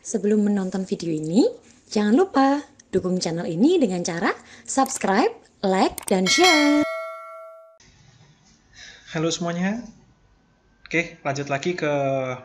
Sebelum menonton video ini, jangan lupa dukung channel ini dengan cara subscribe, like, dan share. Halo semuanya. Oke, lanjut lagi ke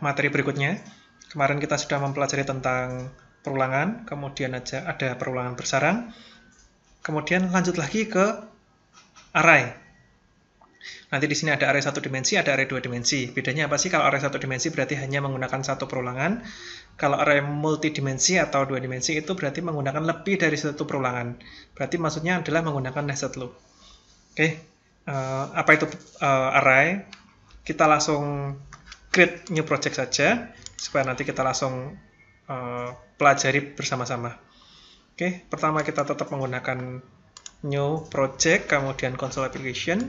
materi berikutnya. Kemarin kita sudah mempelajari tentang perulangan, kemudian ada perulangan bersarang. Kemudian lanjut lagi ke array. Nanti di sini ada array 1 dimensi, ada array 2 dimensi. Bedanya apa sih? Kalau array 1 dimensi berarti hanya menggunakan satu perulangan. Kalau array multidimensi atau 2 dimensi itu berarti menggunakan lebih dari satu perulangan. Berarti maksudnya adalah menggunakan nested loop. Oke, apa itu array? Kita langsung create new project saja, supaya nanti kita langsung pelajari bersama-sama. Oke, pertama kita tetap menggunakan new project, kemudian console application,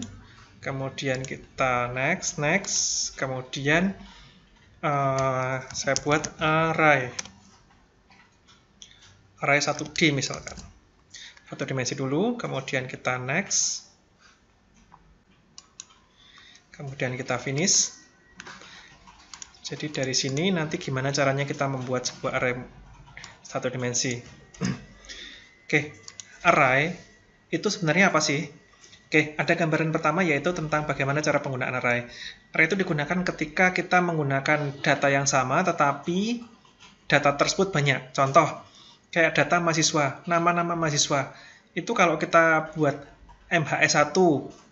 kemudian kita next, kemudian saya buat array 1D misalkan. Satu dimensi dulu, kemudian kita next, kemudian kita finish. Jadi dari sini nanti gimana caranya kita membuat sebuah array 1 dimensi. Oke, array itu sebenarnya apa sih? Oke, ada gambaran pertama yaitu tentang bagaimana cara penggunaan array. Array itu digunakan ketika kita menggunakan data yang sama tetapi data tersebut banyak. Contoh, kayak data mahasiswa, nama-nama mahasiswa. Itu kalau kita buat MHS1,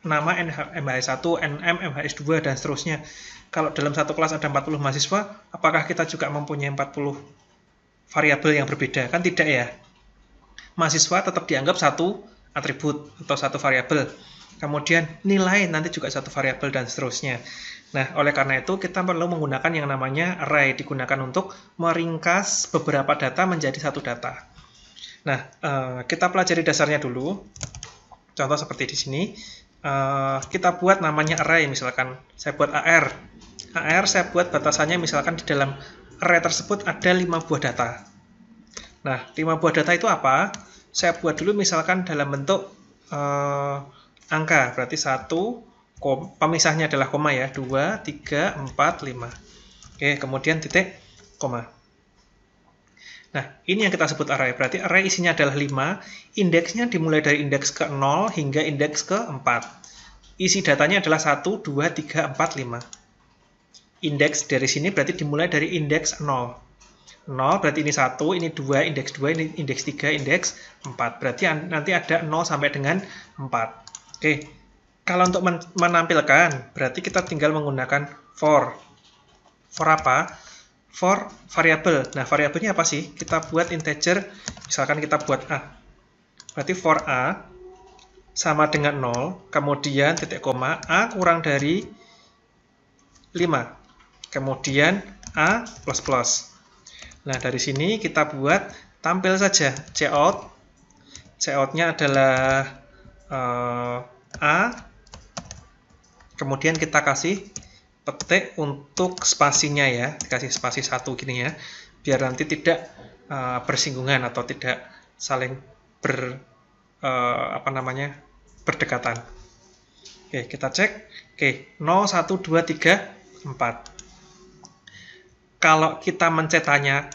nama MHS1, NM, MHS2, dan seterusnya. Kalau dalam satu kelas ada 40 mahasiswa, apakah kita juga mempunyai 40 variabel yang berbeda? Kan tidak ya. Mahasiswa tetap dianggap satu atribut atau satu variabel. Kemudian nilai nanti juga satu variabel dan seterusnya. Nah, oleh karena itu kita perlu menggunakan yang namanya array, digunakan untuk meringkas beberapa data menjadi satu data. Nah, kita pelajari dasarnya dulu. Contoh seperti di sini, kita buat namanya array, misalkan saya buat AR. AR saya buat batasannya misalkan di dalam array tersebut ada 5 buah data. Nah, 5 buah data itu apa? Saya buat dulu misalkan dalam bentuk angka, berarti 1, pemisahnya adalah koma ya, 2, 3, 4, 5. Oke, kemudian titik, koma. Nah, ini yang kita sebut array. Berarti array isinya adalah 5, indeksnya dimulai dari indeks ke 0 hingga indeks ke 4. Isi datanya adalah 1, 2, 3, 4, 5. Indeks dari sini berarti dimulai dari indeks 0. 0 berarti ini 1, ini 2, indeks 2, ini indeks 3, indeks 4. Berarti nanti ada 0 sampai dengan 4. Oke, kalau untuk menampilkan, berarti kita tinggal menggunakan for. For apa? For variabel. Nah, variabelnya apa sih? Kita buat integer, misalkan kita buat A. Berarti for A sama dengan 0, kemudian titik koma, A kurang dari 5. Kemudian A plus plus. Nah, dari sini kita buat tampil saja cout. Cout-nya adalah A. Kemudian kita kasih petik untuk spasinya ya, dikasih spasi 1 gini ya, biar nanti tidak bersinggungan atau tidak saling berdekatan. Oke, kita cek. Oke, 0, 1, 2, 3, 4. Kalau kita mencetaknya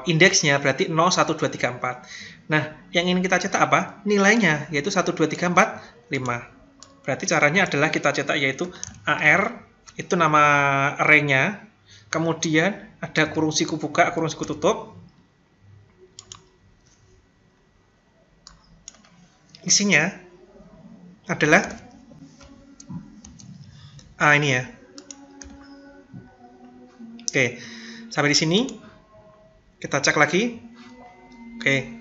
indeksnya berarti 0, 1, 2, 3, 4. Nah, yang ingin kita cetak apa? Nilainya, yaitu 1, 2, 3, 4, 5. Berarti caranya adalah kita cetak yaitu AR, itu nama array-nya. Kemudian ada kurung siku buka, kurung siku tutup. Isinya adalah ini ya. Oke, sampai di sini kita cek lagi. Oke,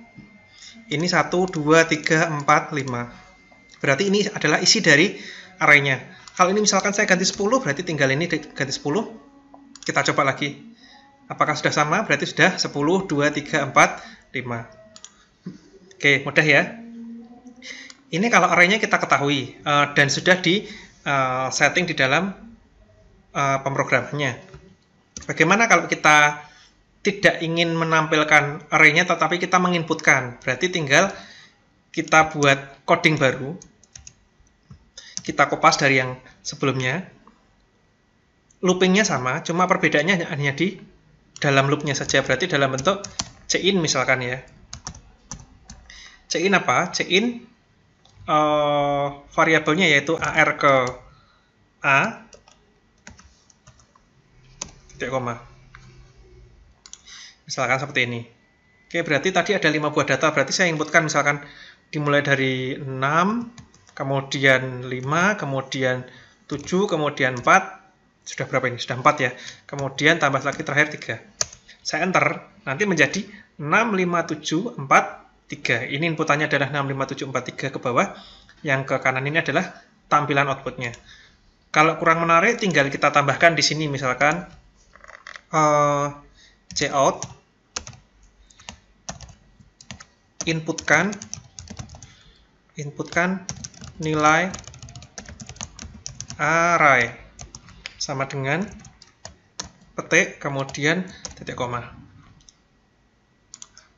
ini 1, 2, 3, 4, 5. Berarti ini adalah isi dari array-nya. Kalau ini misalkan saya ganti 10, berarti tinggal ini ganti 10. Kita coba lagi. Apakah sudah sama? Berarti sudah 10, 2, 3, 4, 5. Oke, mudah ya. Ini kalau array-nya kita ketahui dan sudah di setting di dalam pemrogramannya. Bagaimana kalau kita tidak ingin menampilkan array-nya tetapi kita menginputkan? Berarti tinggal kita buat coding baru. Kita kopas dari yang sebelumnya. Loopingnya sama, cuma perbedaannya hanya di dalam loopnya saja, berarti dalam bentuk cin misalkan ya. Cin apa? Cin variabelnya yaitu AR ke A, titik koma. Misalkan seperti ini. Oke, berarti tadi ada 5 buah data, berarti saya inputkan misalkan dimulai dari 6, kemudian 5, kemudian 7, kemudian 4, sudah berapa ini? Sudah 4 ya. Kemudian tambah lagi terakhir 3. Saya enter, nanti menjadi 65743. Ini inputannya adalah 65743 ke bawah, yang ke kanan ini adalah tampilan outputnya. Kalau kurang menarik, tinggal kita tambahkan di sini misalkan cout inputkan nilai array sama dengan petik kemudian titik koma.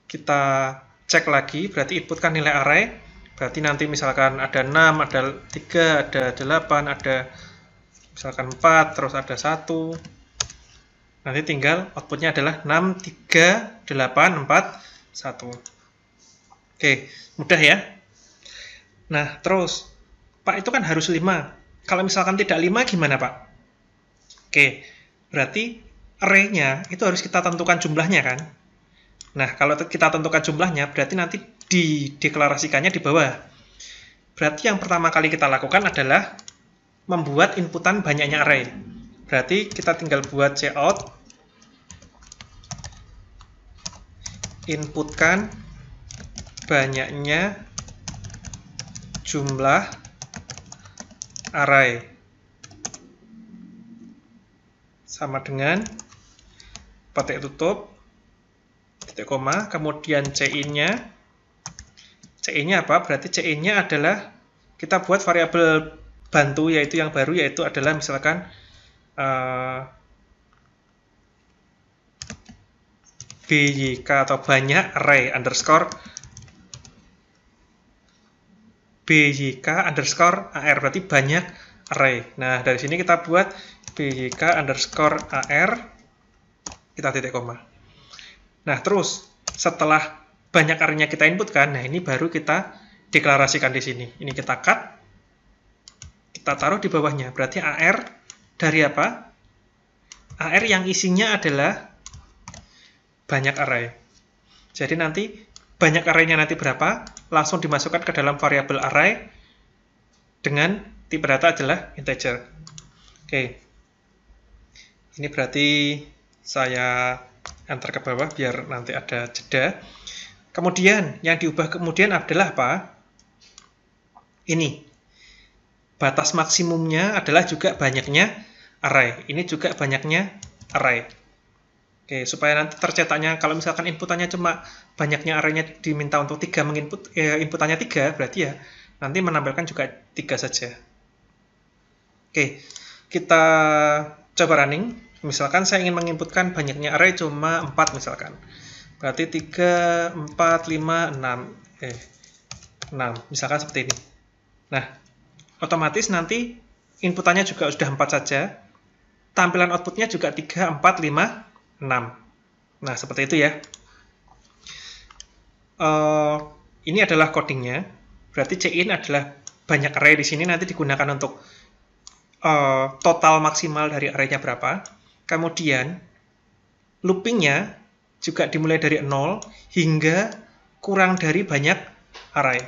Kita cek lagi, berarti inputkan nilai array, berarti nanti misalkan ada 6, ada 3, ada 8, ada misalkan 4, terus ada 1. Nanti tinggal outputnya adalah 6, 3, 8, 4, 1. Oke, mudah ya. Nah, terus, Pak itu kan harus 5. Kalau misalkan tidak 5 gimana, Pak? Oke, berarti array-nya itu harus kita tentukan jumlahnya kan? Nah, kalau kita tentukan jumlahnya, berarti nanti dideklarasikannya di bawah. Berarti yang pertama kali kita lakukan adalah membuat inputan banyaknya array. Berarti kita tinggal buat cout inputkan banyaknya jumlah array sama dengan petik tutup titik koma, kemudian cin-nya apa? Berarti cin-nya adalah kita buat variabel bantu, yaitu yang baru, yaitu adalah misalkan BYK atau banyak array underscore BYK underscore AR, berarti banyak array. Nah, dari sini kita buat BYK underscore AR, kita titik koma. Nah, terus setelah banyak array-nya kita inputkan, nah ini baru kita deklarasikan di sini. Ini kita cut, kita taruh di bawahnya. Berarti AR dari apa? AR yang isinya adalah banyak array. Jadi nanti banyak array-nya nanti berapa, langsung dimasukkan ke dalam variabel array dengan tipe data adalah integer. Oke. Ini berarti saya enter ke bawah biar nanti ada jeda. Kemudian yang diubah kemudian adalah apa? Ini. Batas maksimumnya adalah juga banyaknya array. Ini juga banyaknya array. Oke, supaya nanti tercetaknya, kalau misalkan inputannya cuma banyaknya array-nya diminta untuk 3 menginput, inputannya 3, berarti ya nanti menampilkan juga 3 saja. Oke, kita coba running. Misalkan saya ingin menginputkan banyaknya array cuma 4 misalkan. Berarti 3, 4, 5, 6. Misalkan seperti ini. Nah, otomatis nanti inputannya juga sudah 4 saja. Tampilan outputnya juga 3, 4, 5, 6. Nah, seperti itu ya. Ini adalah codingnya. Berarti cin adalah banyak array di sini nanti digunakan untuk total maksimal dari array-nya berapa. Kemudian loopingnya juga dimulai dari 0 hingga kurang dari banyak array.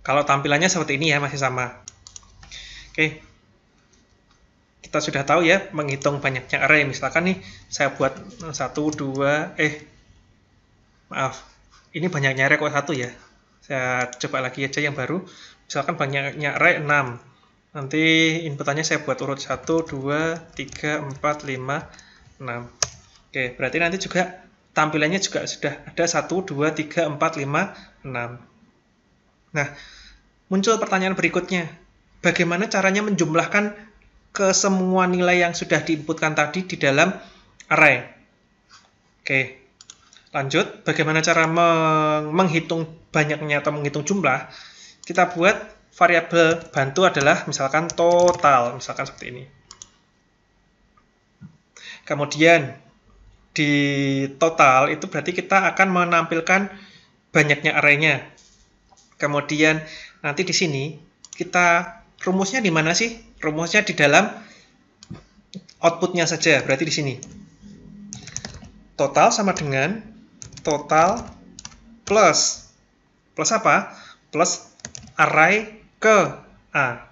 Kalau tampilannya seperti ini ya, masih sama. Oke. Kita sudah tahu ya menghitung banyaknya array. Misalkan nih saya buat 1, 2, maaf, ini banyaknya array kok 1 ya. Saya coba lagi aja yang baru. Misalkan banyaknya array 6. Nanti inputannya saya buat urut 1, 2, 3, 4, 5, 6. Oke, berarti nanti juga tampilannya juga sudah ada 1, 2, 3, 4, 5, 6. Nah, muncul pertanyaan berikutnya. Bagaimana caranya menjumlahkan ke semua nilai yang sudah diinputkan tadi di dalam array? Oke, lanjut. Bagaimana cara menghitung banyaknya atau menghitung jumlah? Kita buat variabel bantu adalah misalkan total, misalkan seperti ini. Kemudian di total itu berarti kita akan menampilkan banyaknya array-nya. Kemudian nanti di sini kita rumusnya di mana sih? Rumusnya di dalam outputnya saja. Berarti di sini total sama dengan total plus apa? Plus array ke A.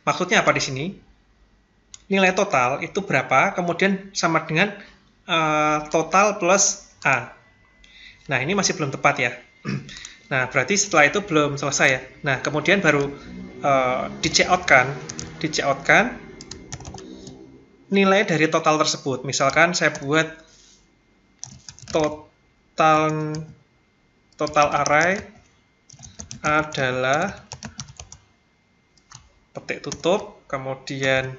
Maksudnya apa di sini? Nilai total itu berapa, kemudian sama dengan total plus A. Nah, ini masih belum tepat ya. Nah, berarti setelah itu belum selesai ya. Nah, kemudian baru di-cout-kan nilai dari total tersebut. Misalkan saya buat total array adalah petik tutup, kemudian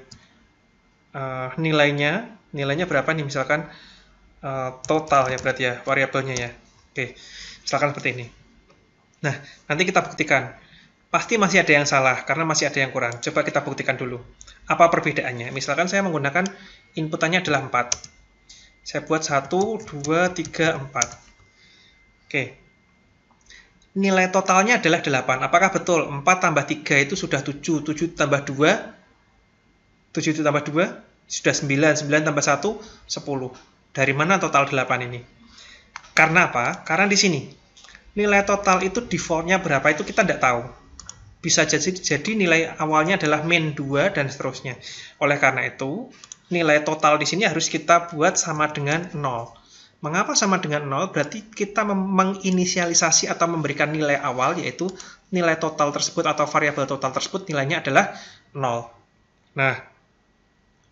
nilainya berapa nih, misalkan total ya berarti ya, variabelnya ya. Oke, misalkan seperti ini. Nah, nanti kita buktikan. Pasti masih ada yang salah, karena masih ada yang kurang. Coba kita buktikan dulu. Apa perbedaannya? Misalkan saya menggunakan inputannya adalah 4. Saya buat 1, 2, 3, 4. Oke. Nilai totalnya adalah 8. Apakah betul 4 tambah 3 itu sudah 7? 7 tambah 2? 7 tambah 2? Sudah 9. 9 tambah 1? 10. Dari mana total 8 ini? Karena apa? Karena di sini nilai total itu defaultnya berapa itu kita tidak tahu. Bisa jadi nilai awalnya adalah min 2 dan seterusnya. Oleh karena itu, nilai total di sini harus kita buat sama dengan 0. Mengapa sama dengan 0? Berarti kita menginisialisasi atau memberikan nilai awal, yaitu nilai total tersebut atau variabel total tersebut nilainya adalah 0. Nah,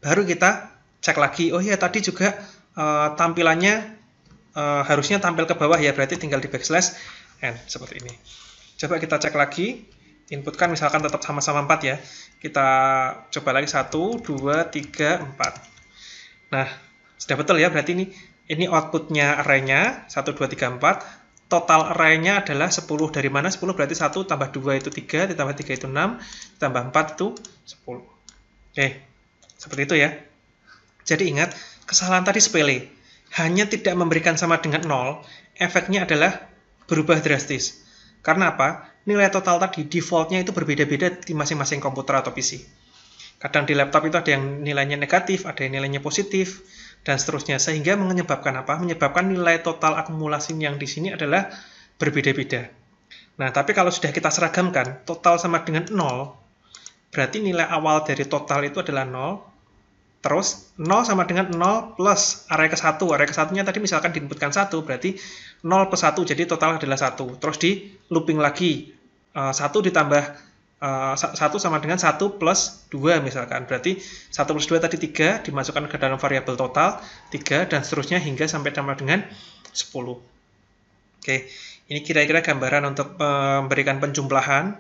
baru kita cek lagi. Oh ya, tadi juga tampilannya harusnya tampil ke bawah ya, berarti tinggal di backslash n seperti ini. Coba kita cek lagi. Inputkan misalkan tetap sama-sama 4 ya. Kita coba lagi 1, 2, 3, 4. Nah, sudah betul ya, berarti ini outputnya array-nya 1, 2, 3, 4. Total array-nya adalah 10. Dari mana 10? Berarti 1 tambah 2 itu 3, ditambah 3 itu 6, ditambah 4 itu 10. Oke, seperti itu ya. Jadi ingat, kesalahan tadi sepele. Hanya tidak memberikan sama dengan 0, efeknya adalah berubah drastis. Karena apa? Nilai total tadi defaultnya itu berbeda-beda di masing-masing komputer atau PC. Kadang di laptop itu ada yang nilainya negatif, ada yang nilainya positif, dan seterusnya. Sehingga menyebabkan apa? Menyebabkan nilai total akumulasi yang di sini adalah berbeda-beda. Nah, tapi kalau sudah kita seragamkan, total sama dengan 0, berarti nilai awal dari total itu adalah 0, terus 0 sama dengan 0 plus array ke-1. Array ke-1-nya tadi misalkan diinputkan 1, berarti 0 plus 1, jadi total adalah 1. Terus di looping lagi. 1 ditambah 1 sama dengan 1 plus 2 misalkan. Berarti 1 plus 2 tadi 3, dimasukkan ke dalam variabel total, 3, dan seterusnya hingga sampai sama dengan 10. Oke, ini kira-kira gambaran untuk memberikan penjumlahan.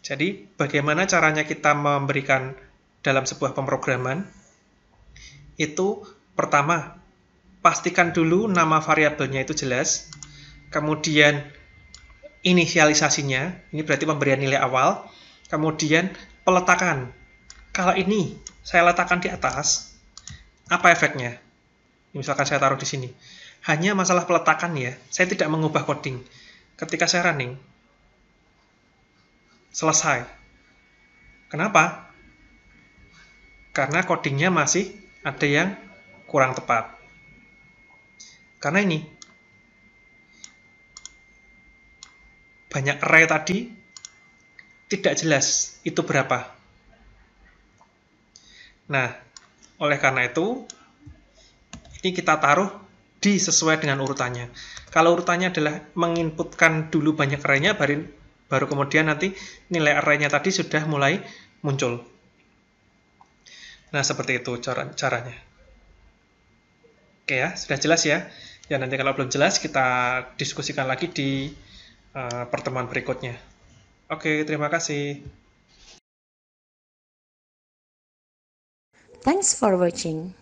Jadi, bagaimana caranya kita memberikan dalam sebuah pemrograman? Itu pertama, pastikan dulu nama variabelnya itu jelas, kemudian inisialisasinya, ini berarti pemberian nilai awal, kemudian peletakan. Kalau ini saya letakkan di atas, apa efeknya? Misalkan saya taruh di sini. Hanya masalah peletakan ya, saya tidak mengubah coding. Ketika saya running, selesai. Kenapa? Karena codingnya masih ada yang kurang tepat. Karena ini banyak array tadi tidak jelas itu berapa. Nah, oleh karena itu ini kita taruh sesuai dengan urutannya. Kalau urutannya adalah menginputkan dulu banyak array-nya, baru kemudian nanti nilai array-nya tadi sudah mulai muncul. Nah, seperti itu caranya. Oke ya, sudah jelas ya. Ya, nanti kalau belum jelas, kita diskusikan lagi di pertemuan berikutnya. Oke, terima kasih. Thanks for watching.